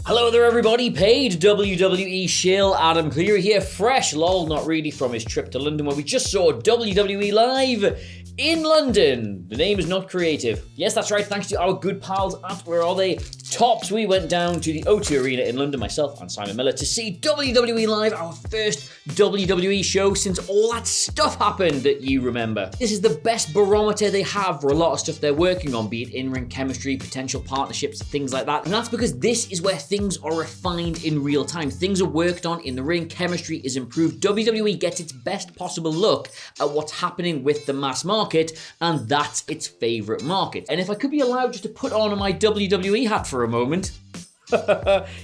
Hello there everybody, paid WWE shill Adam Cleary here, fresh, lol, not really, from his trip to London where we just saw WWE live in London. The name is not creative. Yes, that's right, thanks to our good pals at, where are they? Tops, we went down to the O2 Arena in London, myself and Simon Miller, to see WWE live, our first WWE show since all that stuff happened that you remember. This is the best barometer they have for a lot of stuff they're working on, be it in-ring chemistry, potential partnerships, things like that. And that's because this is where things are refined in real time. Things are worked on in the ring, chemistry is improved. WWE gets its best possible look at what's happening with the mass market, and that's its favorite market. And if I could be allowed just to put on my WWE hat for a moment.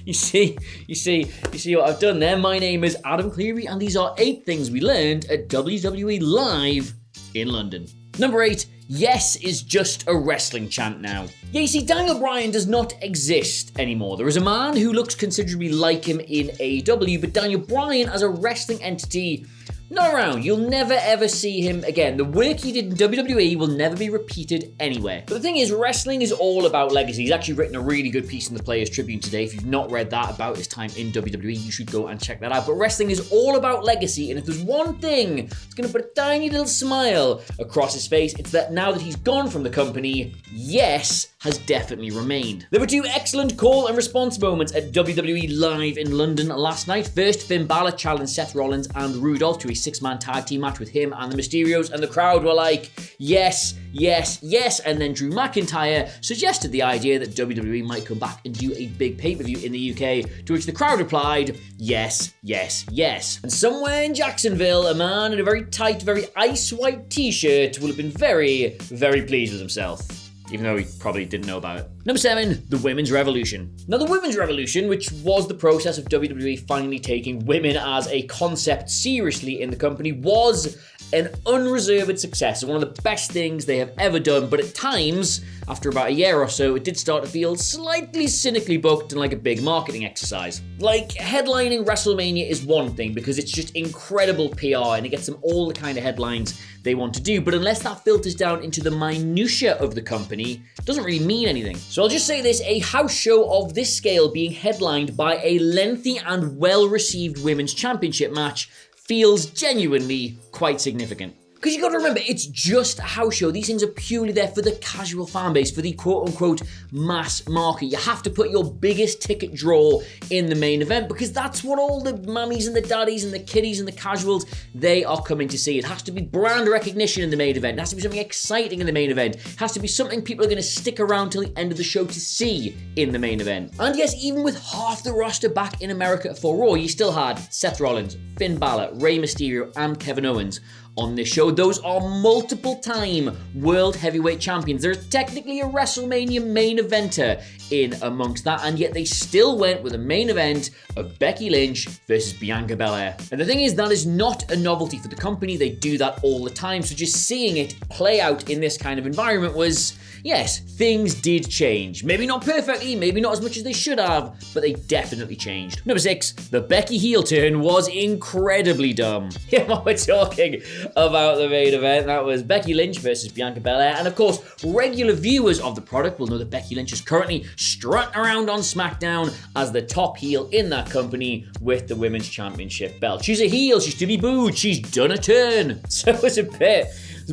you see what I've done there? My name is Adam Cleary, and these are 8 things we learned at WWE Live in London. Number 8, yes is just a wrestling chant now. Yeah, you see, Daniel Bryan does not exist anymore. There is a man who looks considerably like him in AEW, but Daniel Bryan as a wrestling entity, not around. You'll never ever see him again. The work he did in WWE will never be repeated anywhere. But the thing is, wrestling is all about legacy. He's actually written a really good piece in the Players Tribune today. If you've not read that about his time in WWE, you should go and check that out. But wrestling is all about legacy, and if there's one thing that's going to put a tiny little smile across his face, it's that now that he's gone from the company, yes has definitely remained. There were 2 excellent call and response moments at WWE Live in London last night. First, Finn Balor challenged Seth Rollins and Rudolph to a 6-man tag team match with him and the Mysterios, and the crowd were like, yes, yes, yes, and then Drew McIntyre suggested the idea that WWE might come back and do a big pay-per-view in the UK, to which the crowd replied, yes, yes, yes. And somewhere in Jacksonville, a man in a very tight, very ice-white t-shirt will have been very, very pleased with himself, even though he probably didn't know about it. Number 7, the Women's Revolution. Now, the Women's Revolution, which was the process of WWE finally taking women as a concept seriously in the company, was an unreserved success and one of the best things they have ever done, but at times, after about a year or so, it did start to feel slightly cynically booked and like a big marketing exercise. Like, headlining WrestleMania is one thing because it's just incredible PR and it gets them all the kind of headlines they want to do, but unless that filters down into the minutiae of the company, it doesn't really mean anything. So I'll just say this, a house show of this scale being headlined by a lengthy and well-received women's championship match feels genuinely quite significant. Because you got to remember, it's just a house show. These things are purely there for the casual fan base, for the quote-unquote mass market. You have to put your biggest ticket draw in the main event because that's what all the mummies and the daddies and the kiddies and the casuals, they are coming to see. It has to be brand recognition in the main event. It has to be something exciting in the main event. It has to be something people are going to stick around till the end of the show to see in the main event. And yes, even with half the roster back in America for Raw, you still had Seth Rollins, Finn Balor, Rey Mysterio, and Kevin Owens on this show. Those are multiple-time World Heavyweight Champions. There's technically a WrestleMania main eventer in amongst that, and yet they still went with a main event of Becky Lynch versus Bianca Belair. And the thing is, that is not a novelty for the company. They do that all the time, so just seeing it play out in this kind of environment was, yes, things did change. Maybe not perfectly, maybe not as much as they should have, but they definitely changed. Number 6, the Becky heel turn was incredibly dumb. Yeah, what we're talking about the main event, that was Becky Lynch versus Bianca Belair, and of course, regular viewers of the product will know that Becky Lynch is currently strutting around on SmackDown as the top heel in that company with the Women's Championship belt. She's a heel, she's to be booed, she's done a turn. So it's a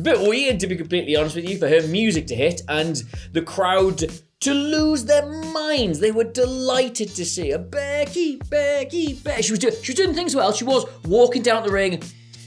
bit weird, to be completely honest with you, for her music to hit and the crowd to lose their minds. They were delighted to see her. Becky. She was doing things well. She was walking down the ring,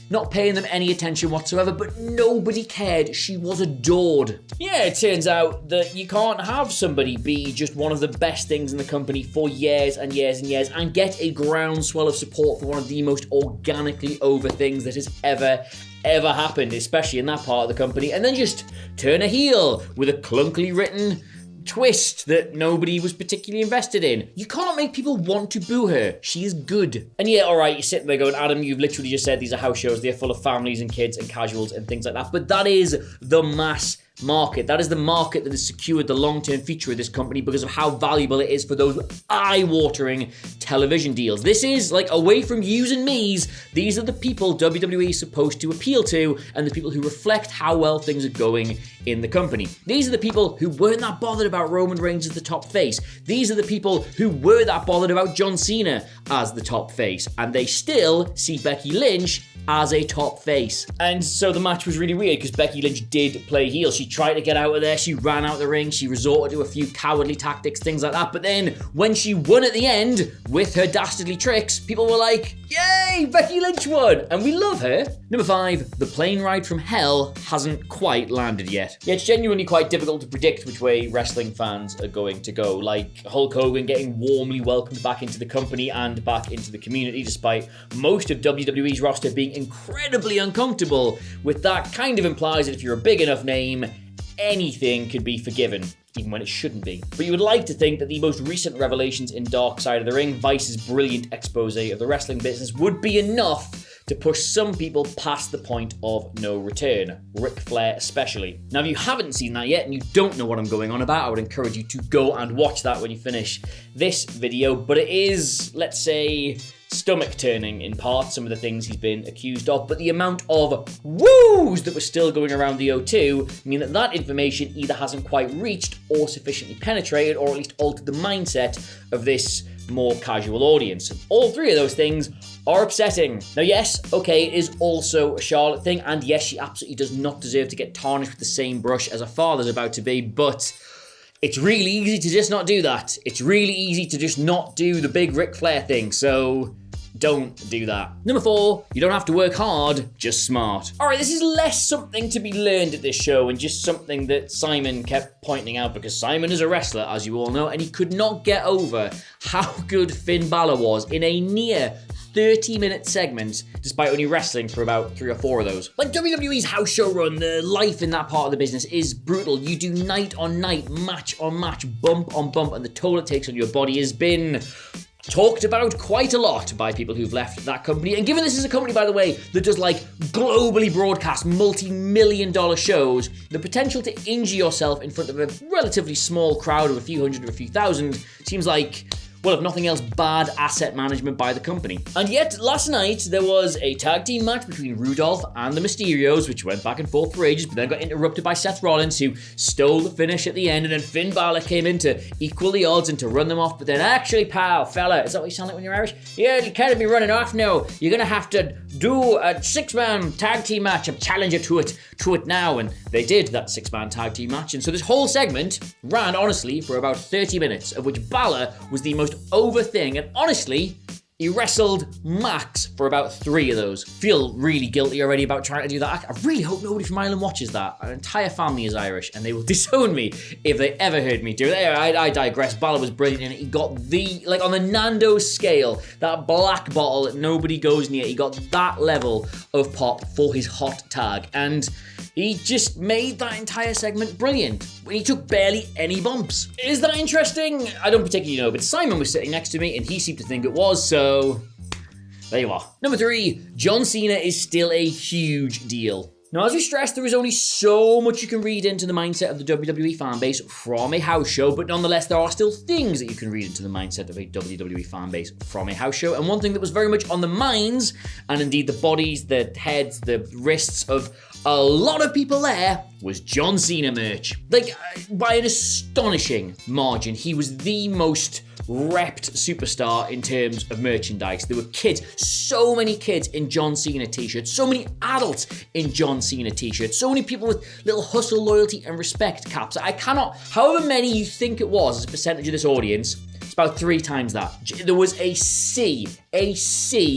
not paying them any attention whatsoever, but nobody cared. She was adored. Yeah, it turns out that you can't have somebody be just one of the best things in the company for years and years and years and get a groundswell of support for one of the most organically over things that has ever happened, especially in that part of the company, and then just turn a heel with a clunkily written twist that nobody was particularly invested in. You can't make people want to boo her. She is good. And yeah, alright, you're sitting there going, Adam, you've literally just said these are house shows. They're full of families and kids and casuals and things like that. But that is the mass market. That is the market that has secured the long-term future of this company because of how valuable it is for those eye-watering television deals. This is like away from yous and me's. These are the people WWE is supposed to appeal to, and the people who reflect how well things are going in the company. These are the people who weren't that bothered about Roman Reigns as the top face. These are the people who were that bothered about John Cena as the top face, and they still see Becky Lynch as a top face. And so the match was really weird because Becky Lynch did play heel. She tried to get out of there, she ran out the ring, she resorted to a few cowardly tactics, things like that, but then when she won at the end with her dastardly tricks, people were like, yay, Becky Lynch won, and we love her. Number 5, the plane ride from hell hasn't quite landed yet. Yeah, it's genuinely quite difficult to predict which way wrestling fans are going to go, like Hulk Hogan getting warmly welcomed back into the company and back into the community, despite most of WWE's roster being incredibly uncomfortable with that. Kind of implies that if you're a big enough name, anything could be forgiven, even when it shouldn't be. But you would like to think that the most recent revelations in Dark Side of the Ring, Vice's brilliant expose of the wrestling business, would be enough to push some people past the point of no return, Ric Flair especially. Now, if you haven't seen that yet and you don't know what I'm going on about, I would encourage you to go and watch that when you finish this video, but it is, let's say, stomach-turning in part, some of the things he's been accused of, but the amount of woos that were still going around the O2 mean that that information either hasn't quite reached or sufficiently penetrated, or at least altered the mindset of this more casual audience. All three of those things are upsetting. Now, yes, okay, it is also a Charlotte thing, and yes, she absolutely does not deserve to get tarnished with the same brush as her father's about to be, but it's really easy to just not do that. It's really easy to just not do the big Ric Flair thing, so don't do that. Number 4, you don't have to work hard, just smart. Alright, this is less something to be learned at this show and just something that Simon kept pointing out, because Simon is a wrestler, as you all know, and he could not get over how good Finn Balor was in a near 30-minute segment, despite only wrestling for about 3 or 4 of those. Like, WWE's house show run, the life in that part of the business is brutal. You do night on night, match on match, bump on bump, and the toll it takes on your body has been talked about quite a lot by people who've left that company. And given this is a company, by the way, that does like globally broadcast multi-million-dollar shows, the potential to injure yourself in front of a relatively small crowd of a few hundred or a few thousand seems like, well, if nothing else, bad asset management by the company. And yet, last night, there was a tag team match between Rudolph and the Mysterios, which went back and forth for ages, but then got interrupted by Seth Rollins, who stole the finish at the end, and then Finn Balor came in to equal the odds and to run them off, but then actually, pal, fella, is that what you sound like when you're Irish? Yeah, you can't be running off now. You're gonna have to do a 6-man tag team match. I'm challenging you to it now, and they did that 6-man tag team match, and so this whole segment ran, honestly, for about 30 minutes, of which Balor was the most over thing, and honestly, he wrestled max for about 3 of those. Feel really guilty already about trying to do that. I really hope nobody from Ireland watches that. Our entire family is Irish, and they will disown me if they ever heard me do it. I digress. Balor was brilliant, and he got the, like on the Nando's scale, that black bottle that nobody goes near. He got that level of pop for his hot tag, and he just made that entire segment brilliant. He took barely any bumps. Is that interesting? I don't particularly know, but Simon was sitting next to me and he seemed to think it was, so there you are. Number 3, John Cena is still a huge deal. Now, as we stressed, there is only so much you can read into the mindset of the WWE fanbase from a house show, but nonetheless, there are still things that you can read into the mindset of a WWE fanbase from a house show. And one thing that was very much on the minds, and indeed the bodies, the heads, the wrists of a lot of people there, was John Cena merch. Like, by an astonishing margin, he was the most repped superstar in terms of merchandise. There were kids, so many kids in John Cena t-shirts, so many adults in John Cena t-shirts, so many people with little hustle, loyalty, and respect caps. I cannot, however many you think it was as a percentage of this audience, it's about 3 times that. There was a sea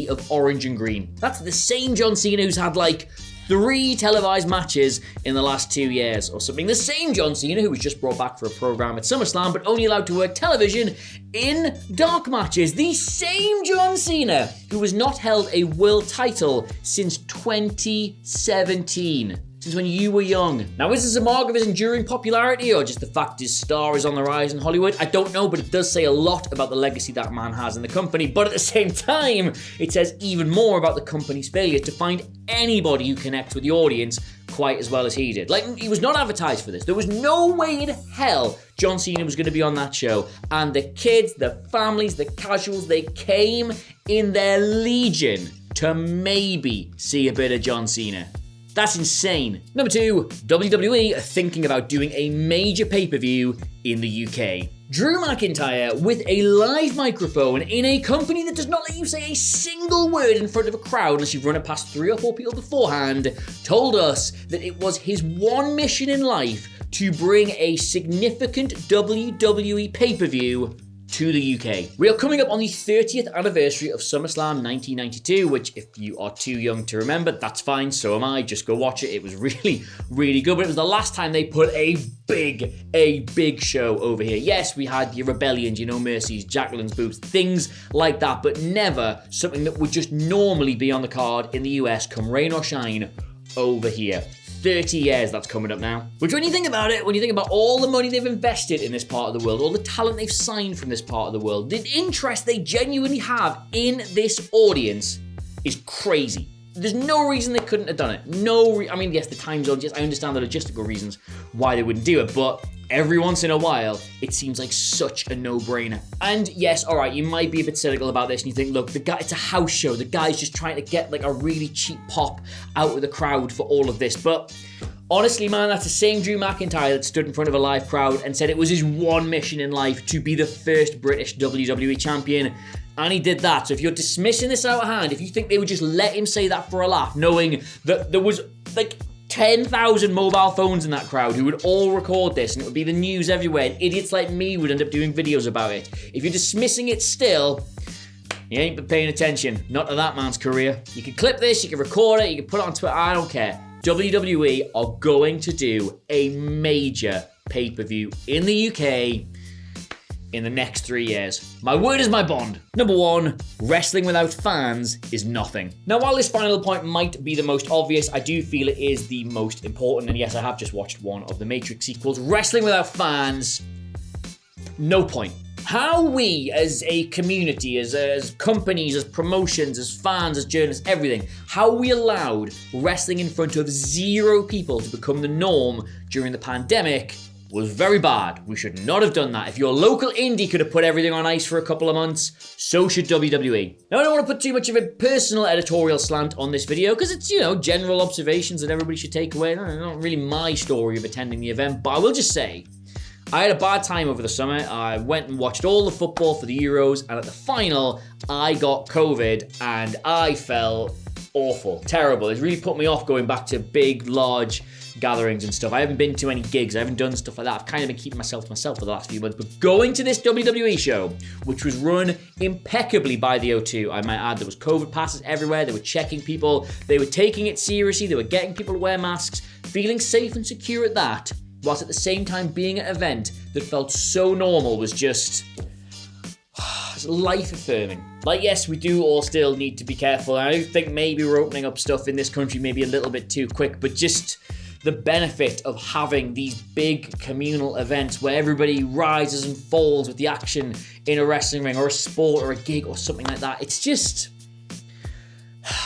of orange and green. That's the same John Cena who's had like 3 televised matches in the last 2 years or something. The same John Cena who was just brought back for a program at SummerSlam but only allowed to work television in dark matches. The same John Cena who has not held a world title since 2017. since when you were young. Now, is this a mark of his enduring popularity or just the fact his star is on the rise in Hollywood? I don't know, but it does say a lot about the legacy that man has in the company. But at the same time, it says even more about the company's failure to find anybody who connects with the audience quite as well as he did. Like, he was not advertised for this. There was no way in hell John Cena was going to be on that show. And the kids, the families, the casuals, they came in their legion to maybe see a bit of John Cena. That's insane. Number 2, WWE are thinking about doing a major pay-per-view in the UK. Drew McIntyre, with a live microphone in a company that does not let you say a single word in front of a crowd unless you've run it past 3 or 4 people beforehand, told us that it was his one mission in life to bring a significant WWE pay-per-view to the UK. We are coming up on the 30th anniversary of SummerSlam 1992, which if you are too young to remember, that's fine, so am I. Just go watch it. It was really, really good, but it was the last time they put a big show over here. Yes, we had your Rebellions, No Mercies, Jacqueline's Boobs, things like that, but never something that would just normally be on the card in the US, come rain or shine, over here. 30 years that's coming up now. Which when you think about it, when you think about all the money they've invested in this part of the world, all the talent they've signed from this part of the world, the interest they genuinely have in this audience is crazy. There's no reason they couldn't have done it. I mean, yes, the time zones, yes, I understand the logistical reasons why they wouldn't do it, but every once in a while, it seems like such a no-brainer. And yes, all right, you might be a bit cynical about this and you think, look, it's a house show. The guy's just trying to get like a really cheap pop out of the crowd for all of this. But honestly, man, that's the same Drew McIntyre that stood in front of a live crowd and said it was his one mission in life to be the first British WWE champion. And he did that. So if you're dismissing this out of hand, if you think they would just let him say that for a laugh, knowing that there was like 10,000 mobile phones in that crowd who would all record this and it would be the news everywhere, and idiots like me would end up doing videos about it. If you're dismissing it still, you ain't been paying attention. Not to that man's career. You can clip this, you can record it, you can put it on Twitter, I don't care. WWE are going to do a major pay-per-view in the UK in the next 3 years. My word is my bond. Number 1, wrestling without fans is nothing. Now, while this final point might be the most obvious, I do feel it is the most important, and yes, I have just watched one of the Matrix sequels. Wrestling without fans, no point. How we as a community, as companies, as promotions, as fans, as journalists, everything, how we allowed wrestling in front of 0 people to become the norm during the pandemic was very bad. We should not have done that. If your local indie could have put everything on ice for a couple of months, so should WWE. Now, I don't want to put too much of a personal editorial slant on this video because it's, general observations that everybody should take away. Not really my story of attending the event, but I will just say, I had a bad time over the summer. I went and watched all the football for the Euros, and at the final, I got COVID, and I felt awful, terrible. It's really put me off going back to big, large gatherings and stuff. I haven't been to any gigs. I haven't done stuff like that. I've kind of been keeping myself to myself for the last few months. But going to this WWE show, which was run impeccably by the O2, I might add, there was COVID passes everywhere. They were checking people. They were taking it seriously. They were getting people to wear masks, feeling safe and secure at that, whilst at the same time being at an event that felt so normal was just life-affirming. Like, yes, we do all still need to be careful. I do think maybe we're opening up stuff in this country maybe a little bit too quick, but just the benefit of having these big communal events where everybody rises and falls with the action in a wrestling ring or a sport or a gig or something like that. It's just,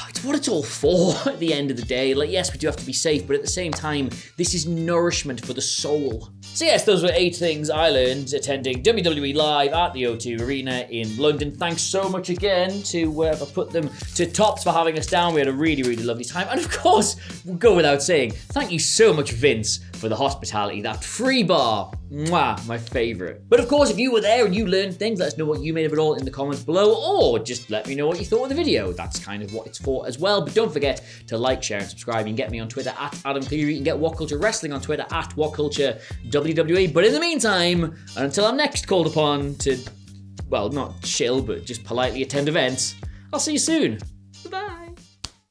it's what it's all for at the end of the day. Like, yes, we do have to be safe, but at the same time, this is nourishment for the soul. So yes, those were 8 things I learned attending WWE Live at the O2 Arena in London. Thanks so much again to whoever put them to Tops for having us down. We had a really, really lovely time. And of course, we'll go without saying, thank you so much, Vince, for the hospitality. That free bar, mwah, my favourite. But of course, if you were there and you learned things, let us know what you made of it all in the comments below, or just let me know what you thought of the video. That's kind of what it's for as well. But don't forget to like, share, and subscribe. You can get me on Twitter at Adam Cleary. You can get What Culture Wrestling on Twitter at What Culture WWE. But in the meantime, and until I'm next called upon to, well, not chill, but just politely attend events, I'll see you soon.